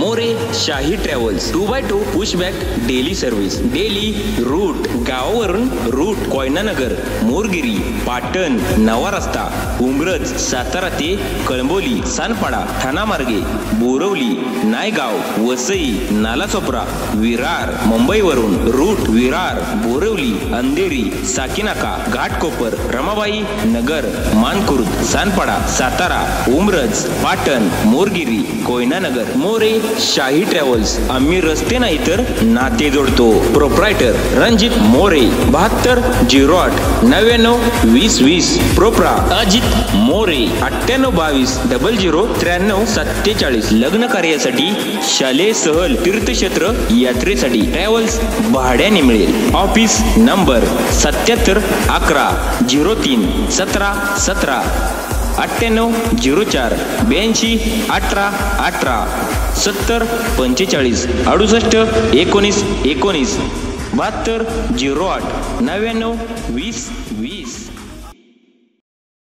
More Shahi travels 2x2 pushback daily service. Daily route गावावरून route Koynanagar, Morgiri, Patan, नवा रस्ता, उमरज, सातारा ते कळंबोली, सानपाडा, ठाणा मार्गे, बोरवली, नायगाव, वसई, नालासोपरा, विरार. मुंबईवरून रूट विरार, बोरवली, अंधेरी, साकीनाका, घाटकोपर, रमाबाई नगर, मानकुर्द, सानपाडा, सातारा, उमरज, पाटण, मोरगिरी, कोयनानगर. मोरे शाही ट्रॅव्हल्स. आम्ही रस्ते नाही तर नाते जोडतो. प्रोप्रायटर रणजित मोरे. 7208 99 20 20. प्रोप्रा अजित मोरे. 9822 00 93 47. लग्न कार्यासाठी, शालेय सहल, तीर्थक्षेत्र यात्रेसाठी ट्रॅव्हल्स भाड्याने मिळेल. Office number 77 11 03 17 17 98 04 82 18 18 70 45 68 19 19 72 08 99 20 20.